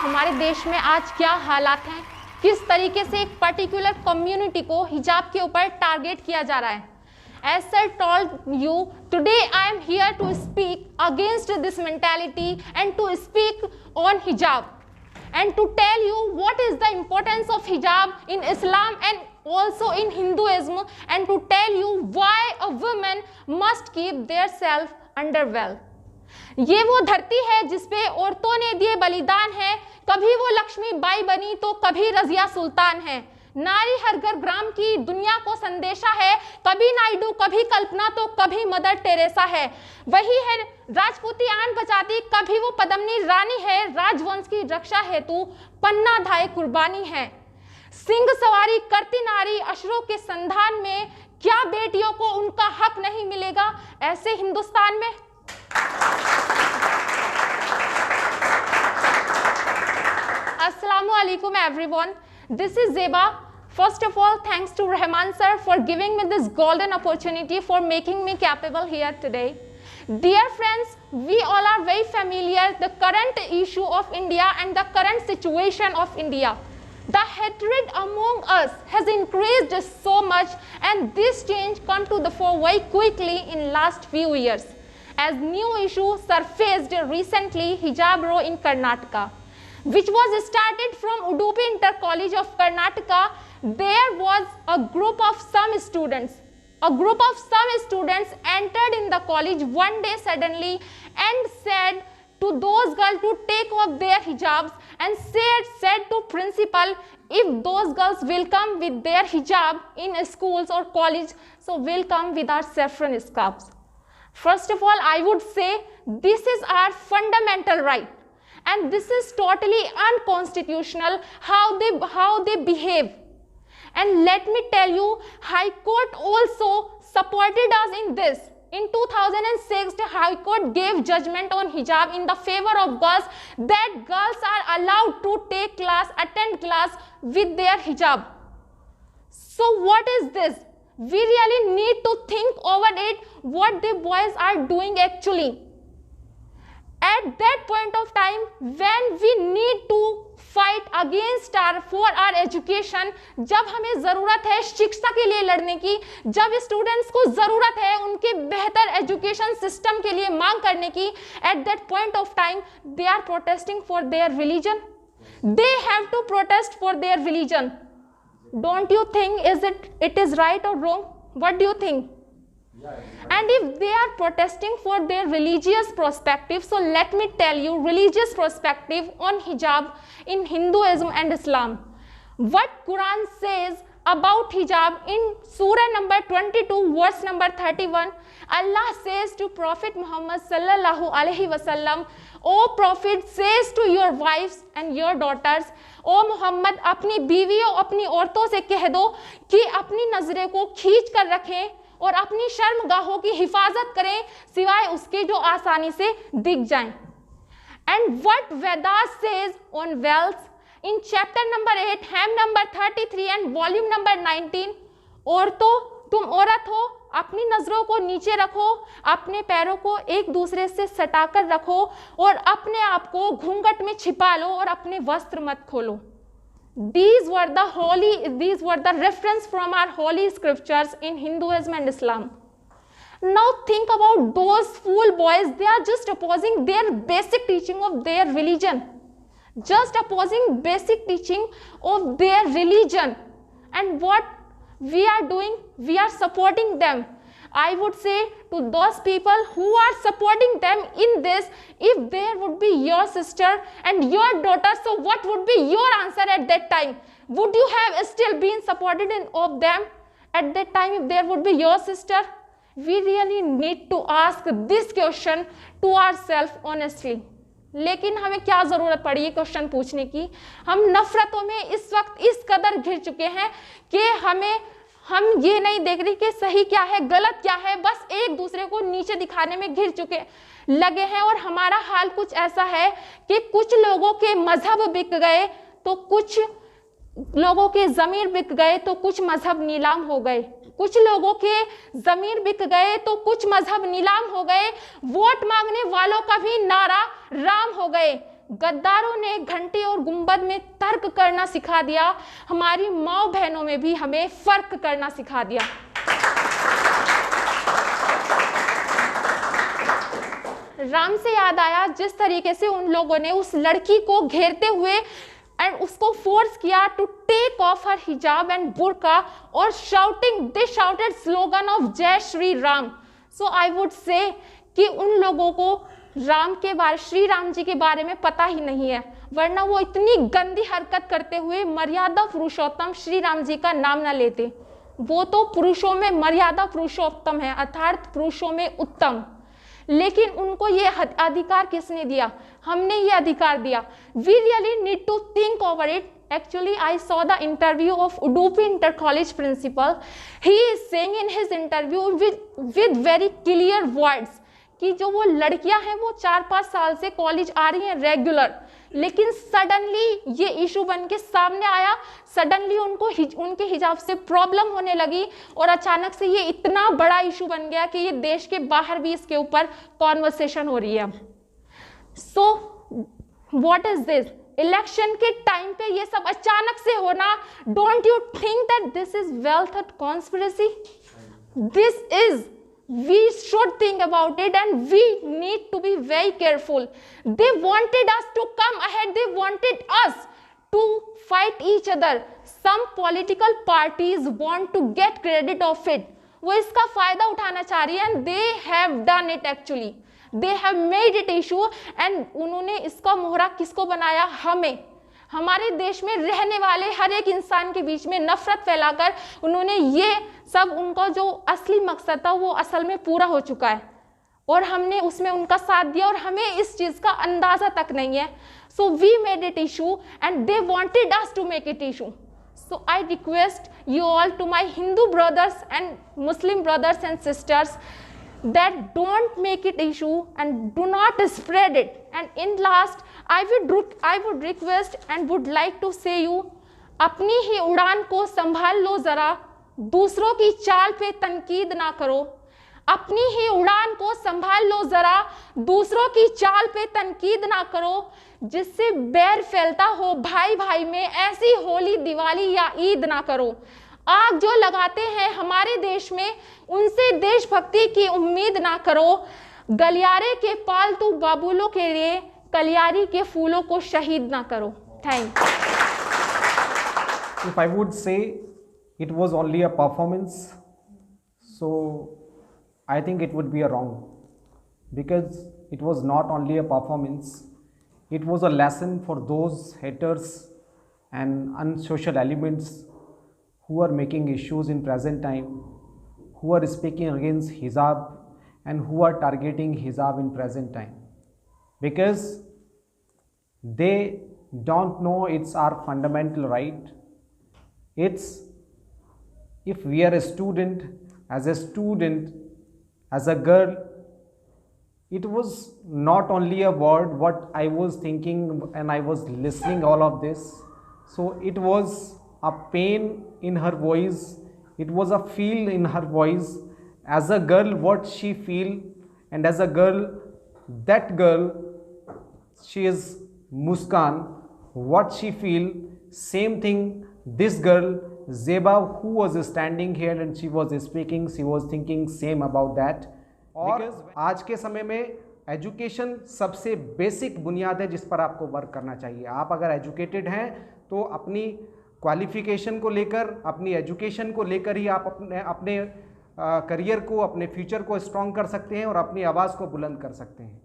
हमारे देश में आज क्या हालात हैं, किस तरीके से एक पर्टिकुलर कम्युनिटी को हिजाब के ऊपर टारगेट किया जा रहा है। As I told you, today I am here to speak against this mentality and to speak on hijab and to tell you what is the importance of hijab in Islam and also in Hinduism, and to tell you why a woman must keep their self under veil. ये वो धरती है जिसपे औरतों ने दिए बलिदान है, कभी वो लक्ष्मी बाई बनी तो कभी रजिया सुल्तान है। नारी हर घर ग्राम की दुनिया को संदेशा है, कभी नायडू कभी कल्पना तो कभी मदर टेरेसा है। वही है राजपूती आन बचाती, कभी वो पद्मिनी रानी है, राजवंश की रक्षा हेतु पन्ना धाए कुर्बानी है। सिंह सवारी करती नारी अशरों के संधान में, क्या बेटियों को उनका हक नहीं मिलेगा ऐसे हिंदुस्तान में। Assalamualaikum everyone, this is Zeba. First of all, thanks to Rahman sir for giving me this golden opportunity for making me capable here today. Dear friends, we all are very familiar the current issue of India and the current situation of India. The hatred among us has increased so much, and this change come to the fore very quickly in last few years. As new issue surfaced recently, hijab law in Karnataka, which was started from Udupi Inter College of Karnataka. There was a group of some students entered in the college one day suddenly and said to those girls to take off their hijabs, and said to principal, if those girls will come with their hijab in schools or college, so we'll come with our saffron scarves. First of all, I would say this is our fundamental right, and this is totally unconstitutional how they behave. And let me tell you, High Court also supported us in this. In 2006, the High Court gave judgment on hijab in the favor of girls, that girls are allowed to attend class with their hijab. So what is this? We really need to think over it, what the boys are doing actually. At that point of time, when we need to fight against for our education, जब हमें ज़रूरत है शिक्षा के लिए लड़ने की, जब स्टूडेंट्स को ज़रूरत है उनके बेहतर एजुकेशन सिस्टम के लिए मांग करने की, at that point of time they are protesting for their religion. They have to protest for their religion. Don't you think it is right or wrong? What do you think? And if they are protesting for their religious perspective, so let me tell you religious perspective on hijab in Hinduism and Islam. What Quran says about hijab in Surah number 22, verse number 31, Allah says to Prophet Muhammad sallallahu alaihi wasallam, O Prophet, says to your wives and your daughters, ओ मोहम्मद अपनी बीवियों अपनी औरतों से कह दो कि अपनी नजरें को खींच कर रखें और अपनी शर्मगाहों की हिफाजत करें सिवाय उसके जो आसानी से दिख जाएं. And what Vedas says on veils in chapter number 8, hymn number 33 and volume number 19, औरतों तुम औरत हो, अपनी नजरों को नीचे रखो, अपने पैरों को एक दूसरे से सटाकर रखो और अपने आप को घूंघट में छिपा लो और अपने वस्त्र मत खोलो. These were the reference from our holy scriptures in Hinduism and Islam. Now think about those fool boys. They are just opposing their basic teaching of their religion. Just opposing basic teaching of their religion. And what we are doing, we are supporting them. I would say to those people who are supporting them in this, if there would be your sister and your daughter, so what would be your answer at that time? Would you have still been supported of them at that time if there would be your sister? We really need to ask this question to ourselves honestly. लेकिन हमें क्या ज़रूरत पड़ी ये question पूछने की? हम नफरतों में इस वक्त इस कदर घिर चुके हैं कि हम ये नहीं देख रहे कि सही क्या है गलत क्या है, बस एक दूसरे को नीचे दिखाने में घिर चुके लगे हैं. और हमारा हाल कुछ ऐसा है कि कुछ लोगों के मजहब बिक गए तो कुछ लोगों के ज़मीर बिक गए तो कुछ मजहब नीलाम हो गए. कुछ लोगों के ज़मीर बिक गए तो कुछ मजहब नीलाम हो गए. वोट मांगने वालों का भी नारा राम हो गए. गद्दारों ने घंटे और गुंबद में तर्क करना सिखा दिया, हमारी माँ बहनों में भी हमें फर्क करना सिखा दिया। राम से याद आया जिस तरीके से उन लोगों ने उस लड़की को घेरते हुए एंड उसको फोर्स किया टू टेक ऑफ हर हिजाब एंड बुर्का और दे शाउटेड स्लोगन ऑफ जय श्री राम। सो आई वुड से कि उन लोगों को श्री राम जी के बारे में पता ही नहीं है, वरना वो इतनी गंदी हरकत करते हुए मर्यादा पुरुषोत्तम श्री राम जी का नाम ना लेते। वो तो पुरुषों में मर्यादा पुरुषोत्तम है, अर्थात पुरुषों में उत्तम, लेकिन उनको ये अधिकार किसने दिया? हमने ये अधिकार दिया। We really need to think over it. Actually, I saw the interview of Udupi Inter College principal. He is saying in his interview with very clear words कि जो वो लड़कियां हैं वो 4-5 साल से कॉलेज आ रही हैं रेगुलर, लेकिन सडनली ये इशू बन के सामने आया, सडनली उनके हिजाब से प्रॉब्लम होने लगी और अचानक से ये इतना बड़ा इशू बन गया कि ये देश के बाहर भी इसके ऊपर कॉन्वर्सेशन हो रही है। So what is this? Election के टाइम पे ये सब अचानक से होना, don't you think that this is wealth conspiracy? This is, we should think about it and we need to be very careful. They wanted us to come ahead, they wanted us to fight each other. Some political parties want to get credit of it. वो इसका फायदा उठाना चाह रही है and they have done it actually. They have made it issue and उन्होंने इसका मोहरा किसको बनाया? हमें, हमारे देश में रहने वाले हर एक इंसान के बीच में नफरत फैलाकर उन्होंने ये सब, उनका जो असली मकसद था वो असल में पूरा हो चुका है और हमने उसमें उनका साथ दिया और हमें इस चीज़ का अंदाज़ा तक नहीं है। So we made it issue and they wanted us to make it issue. So I request you all, to my Hindu brothers and Muslim brothers and sisters, that don't make it issue and do not spread it. And in last, I would request and would like to say you, अपनी ही उड़ान को संभाल लो जरा, दूसरों की चाल पे तनकीद ना करो। अपनी ही उड़ान को संभाल लो जरा, दूसरों की चाल पे तनकीद ना करो, जिससे बैर फैलता हो भाई भाई में, ऐसी होली दिवाली या ईद ना करो। आग जो लगाते हैं हमारे देश में, उनसे देशभक्ति की उम्मीद ना करो। गलियारे के पालतू बाबुलों के लिए कलियारी के फूलों को शहीद ना करो। Thank you. If I would say it was only a performance, so I think it would be a wrong, because it was not only a performance, it was a lesson for those haters and unsocial elements who are making issues in present time, who are speaking against hijab and who are targeting hijab in present time, because they don't know it's our fundamental right. It's, if we are a student, as a girl, it was not only a word what I was thinking and I was listening all of this, so it was a pain in her voice, it was a feel in her voice, as a girl what she feel, and as a girl, that girl, she is Muskan, what she feel, same thing this girl Zeba who was standing here and she was speaking, she was thinking same about that. और आज के समय में education सबसे basic बुनियाद है जिस पर आपको वर्क करना चाहिए। आप अगर एजुकेटेड हैं तो अपनी क्वालिफिकेशन को लेकर, अपनी एजुकेशन को लेकर ही आप अपने करियर को, अपने फ्यूचर को स्ट्रॉन्ग कर सकते हैं और अपनी आवाज़ को बुलंद कर सकते हैं।